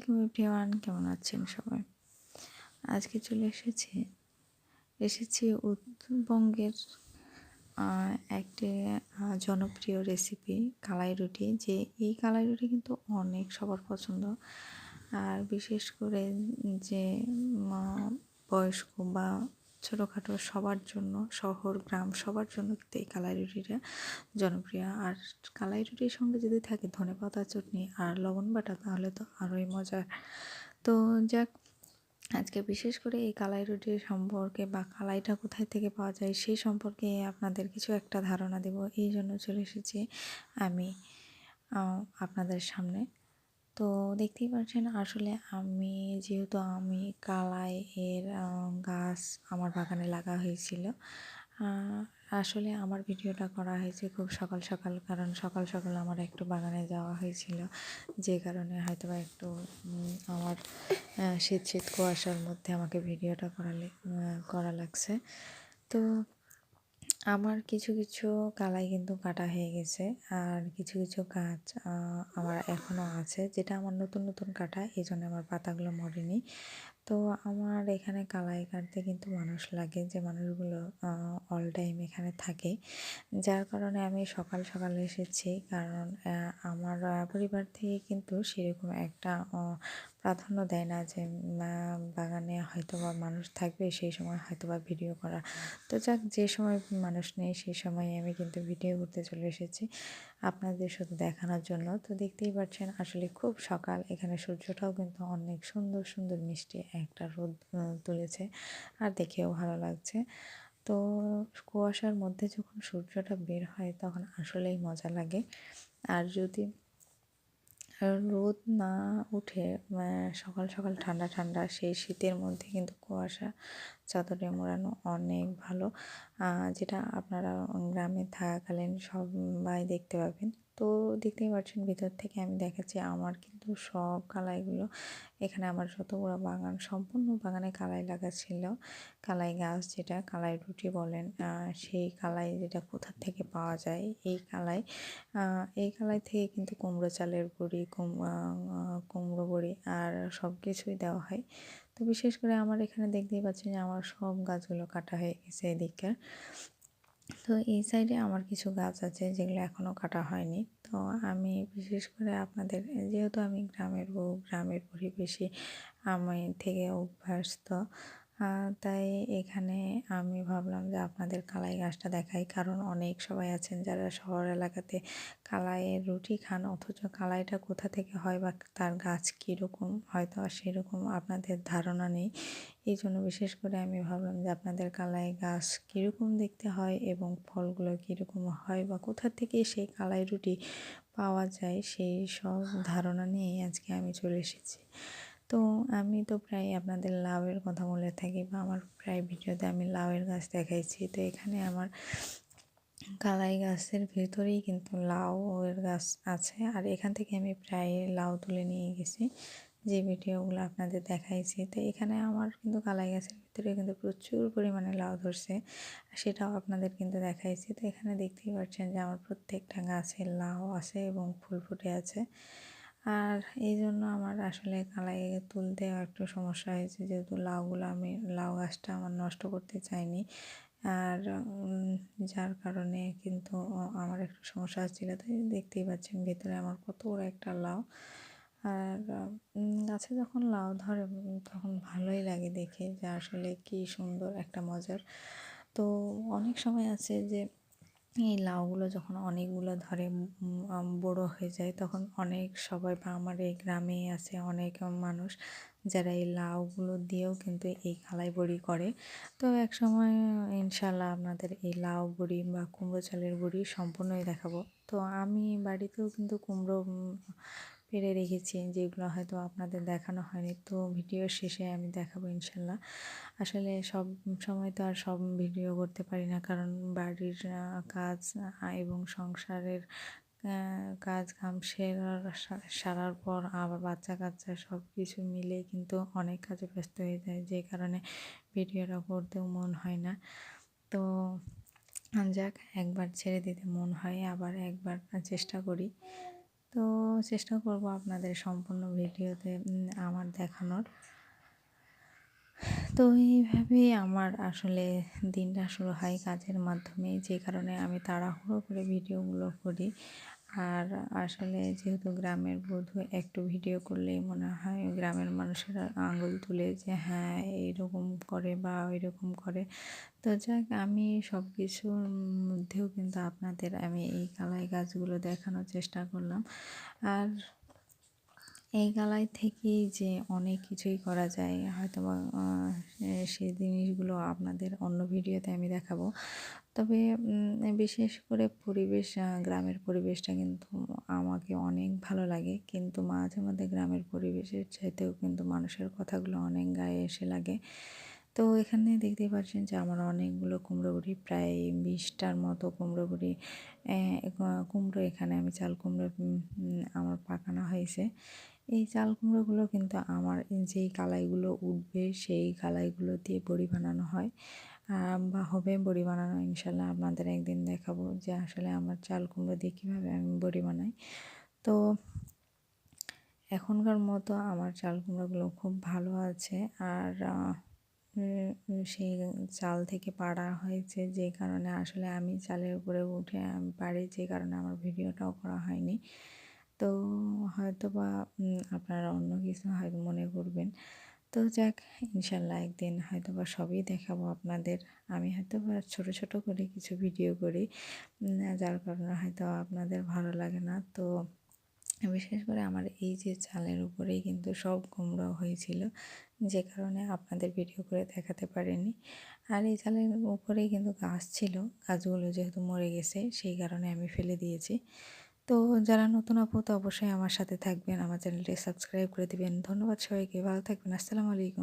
আলাইকুম এভরিওয়ান, কেমন আছেন সবাই? আজকে চলে এসেছি উত্তরবঙ্গের আ একটি জনপ্রিয় রেসিপি কালাই রুটি। যে এই কালাই রুটি কিন্তু অনেক সবার পছন্দ। আর বিশেষ করে যে মা বয়স্ক বা ছোটোখাটো সবার জন্য, শহর গ্রাম সবার জন্য কিন্তু এই কালাই রুটিটা জনপ্রিয়। আর কালাই রুটির সঙ্গে যদি থাকে ধনেপাতা চটনি আর লবণ বাটা, তাহলে তো আরোই মজার। তো যাক, আজকে বিশেষ করে এই কালাই রুটির সম্পর্কে বা কালাইটা কোথায় থেকে পাওয়া যায় সেই সম্পর্কে আপনাদের কিছু একটা ধারণা দেব। এই জন্য চলে এসেছি আমি আপনাদের সামনে। তো দেখতেই পাচ্ছেন, আসলে যেহেতু আমি কালাই এর গাছ আমার বাগানে লাগা হয়েছিল। আসলে আমার ভিডিওটা করা হয়েছে খুব সকাল সকাল, কারণ সকাল সকাল আমার একটু বাগানে যাওয়া হয়েছিল, যে কারণে হয়তোবা একটু আমার শীত শীত কুয়াশার মধ্যে আমাকে ভিডিওটা করা লাগছে। তো আমার কিছু কিছু কালাই কিন্তু কাটা হয়ে গেছে, আর কিছু কিছু গাছ আমার এখনও আছে, যেটা আমার নতুন নতুন কাটা, এই জন্য আমার পাতাগুলো মরেনি। তো আমার এখানে কালাই কাটতে কিন্তু মানুষ লাগে, যে মানুষগুলো অল টাইম এখানে থাকে, যার কারণে আমি সকাল সকাল এসেছি। কারণ আমার পরিবার থেকে কিন্তু সেরকম একটা প্রাধান্য দেয় না যে বাগানে হয়তোবা মানুষ থাকবে, সেই সময় হয়তোবা ভিডিও করা। তো যাক, যে সময় মানুষ নেই সেই সময় আমি কিন্তু ভিডিও করতে চলে এসেছি আপনাদের শুধু দেখানোর জন্য। তো দেখতেই পাচ্ছেন, আসলে খুব সকাল, এখানে সূর্যটাও কিন্তু অনেক সুন্দর সুন্দর মিষ্টি একটা রোদ তুলেছে, আর দেখেও ভালো লাগছে। তো কুয়াশার মধ্যে যখন সূর্যটা বের হয় তখন আসলেই মজা লাগে। আর যদি রোদ না উঠে সকাল সকাল ঠান্ডা ঠান্ডা সেই শীতের মধ্যে কিন্তু কুয়াশা চাদরে মোড়ানো অনেক ভালো, যেটা আপনারা গ্রামে থাকাকালীন সবাই দেখতে পাবেন। তো দেখতেই পাচ্ছেন, ভিতর থেকে আমি দেখাচ্ছি আমার কিন্তু সব কালাইগুলো, এখানে আমার যত বড় বাগান, সম্পূর্ণ বাগানে কালাই লাগা ছিল। কালাই গাছ, যেটা কালাই রুটি বলেন, সেই কালাই যেটা কোথা থেকে পাওয়া যায়, এই কালাই থেকে কিন্তু কুমড়ো চালের বড়ি, কুমড়ো বড়ি আর সব কিছুই দেওয়া হয়। তো বিশেষ করে আমার এখানে দেখতেই পাচ্ছেন যে আমার সব গাছগুলো কাটা হয়ে গেছে এদিককার। তো এই সাইডে আমার কিছু গাছ আছে যেগুলো এখনও কাটা হয়নি। তো আমি বিশেষ করে আপনাদের, যেহেতু আমি গ্রামের বউ, গ্রামের পরিবেশে আমি থেকে অভ্যস্ত, তাই এখানে আমি ভাবলাম যে আপনাদের কালাই গাছটা দেখাই। কারণ অনেক সবাই আছেন যারা শহর এলাকাতে কালাইয়ের রুটি খান, অথচ কালাইটা কোথা থেকে হয় বা তার গাছ কীরকম, হয়তো আর সেরকম আপনাদের ধারণা নেই। এই জন্য বিশেষ করে আমি ভাবলাম যে আপনাদের কালাই গাছ কীরকম দেখতে হয় এবং ফলগুলো কীরকম হয় বা কোথা থেকে সেই কালাই রুটি পাওয়া যায়, সেই সব ধারণা নিয়েই আজকে আমি চলে এসেছি। তো আমি তো প্রায় আপনাদের লাউয়ের কথা বলে থাকি, বা আমার প্রায় ভিডিওতে আমি লাউয়ের গাছ দেখাইছি। তো এখানে আমার কালাই গাছের ভেতরেই কিন্তু লাউয়ের গাছ আছে, আর এখান থেকে আমি প্রায় লাউ তুলে নিয়ে গেছি, যে ভিডিওগুলো আপনাদের দেখাইছি। তো এখানে আমার কিন্তু কালাই গাছের ভিতরে কিন্তু প্রচুর পরিমাণে লাউ ধরছে, সেটাও আপনাদের কিন্তু দেখাইছি। তো এখানে দেখতেই পাচ্ছেন যে আমার প্রত্যেকটা গাছে লাউ আছে এবং ফুল ফুটে আছে। আর এই জন্য আমার আসলে কালাই তুলতেও একটু সমস্যা হয়েছে, যেহেতু লাউ গাছটা আমার নষ্ট করতে চাইনি। আর যার কারণে কিন্তু আমার একটু সমস্যা হচ্ছিল। তো দেখতেই পাচ্ছেন ভেতরে আমার কত বড় একটা লাউ। আর গাছে যখন লাউ ধরে তখন ভালোই লাগে দেখে, যে আসলে কি সুন্দর একটা মজার। তো অনেক সময় আছে যে এই লাউগুলো যখন অনেকগুলো ধরে বড় হয়ে যায়, তখন অনেক সবাই, বা আমার এই গ্রামে আছে অনেক মানুষ যারা এই লাউগুলো দিয়েও কিন্তু এই কালাই বড়ি করে। তো এক সময় ইনশাল্লাহ আপনাদের এই লাউ বড়ি বা কুমড়ো চালের বড়ি সম্পূর্ণই দেখাবো। তো আমি বাড়িতেও কিন্তু কুমড়ো পেড়ে রেখেছি, যেগুলো হয়তো আপনাদের দেখানো হয়নি। তো ভিডিওর শেষে আমি দেখাবো ইনশাল্লাহ। আসলে সব সময় তো আর সব ভিডিও করতে পারি না, কারণ বাড়ির কাজ এবং সংসারের কাজ কাম সারার পর আবার বাচ্চা কাচ্চা সব কিছু মিলে কিন্তু অনেক কাজে ব্যস্ত হয়ে যায়, যে কারণে ভিডিওটা করতেও মন হয় না। তো যাক, একবার ছেড়ে দিতে মন হয়, আবার একবার চেষ্টা করি। তো চেষ্টা করব আপনাদের সম্পূর্ণ ভিডিওতে আমার দেখানোর। তো এইভাবেই আমার আসলে দিনটা শুরু হয় কাজের মাধ্যমে, যে কারণে আমি তাড়াহুড়ো করে ভিডিওগুলো করি। আর আসলে যেহেতু গ্রামের বধূ, একটু ভিডিও করলেই মনে হয় গ্রামের মানুষেরা আঙুল তুলে যে হ্যাঁ এইরকম করে বা ওইরকম করে। তো যাক, আমি সব কিছুর মধ্যেও কিন্তু আপনাদের আমি এই কালাই গাছগুলো দেখানোর চেষ্টা করলাম। আর এই গালাই থেকেই যে অনেক কিছুই করা যায়, হয়তোবা সেই জিনিসগুলো আপনাদের অন্য ভিডিওতে আমি দেখাবো। তবে বিশেষ করে পরিবেশ, গ্রামের পরিবেশটা কিন্তু আমাকে অনেক ভালো লাগে, কিন্তু মাঝে মধ্যে গ্রামের পরিবেশের চাইতেও কিন্তু মানুষের কথাগুলো অনেক গায়ে এসে লাগে। তো এখানে দেখতেই পাচ্ছেন যে আমার অনেকগুলো কুমড়ো বড়ি, প্রায় 20টার মতো কুমড়ো বড়ি, কুমড়ো এখানে আমি চাল কুমড়ো আমার পাকানো হয়েছে। এই চাল কুমড়োগুলো কিন্তু আমার যেই কালাইগুলো উঠবে সেই কালাইগুলো দিয়ে বড়ি বানানো হয়, বা হবে বড়ি বানানো। ইনশাল্লাহ আপনাদের একদিন দেখাবো যে আসলে আমার চাল কুমড়ো দিয়ে কীভাবে আমি বড়ি বানাই। তো এখনকার মতো আমার চাল কুমড়োগুলো খুব ভালো আছে। আর সেই চাল থেকে পাড়া হয়েছে, যে কারণে আসলে আমি চালের উপরে উঠে আমি পারি, যে কারণে আমার ভিডিওটাও করা হয়নি। তো হয়তোবা আপনারা অন্য কিছু হয়তো মনে করবেন। তো যাক, ইনশাল্লাহ একদিন হয়তোবা সবই দেখাবো আপনাদের। আমি হয়তোবা ছোট ছোট করে কিছু ভিডিও করি, যার কারণে হয়তো আপনাদের ভালো লাগে না। তো বিশেষ করে আমার এই যে চালের উপরেই কিন্তু সব কুমড়ো হয়েছিল, যে কারণে আপনাদের ভিডিও করে দেখাতে পারিনি। আর এই চালের উপরেই কিন্তু গাছ ছিল, গাছগুলো যেহেতু মরে গেছে সেই কারণে আমি ফেলে দিয়েছি। তো যারা নতুন আপু, তো অবশ্যই আমার সাথে থাকবেন, আমার চ্যানেলটি সাবস্ক্রাইব করে দিবেন। ধন্যবাদ সবাইকে, ভালো থাকবেন, আসসালামু আলাইকুম।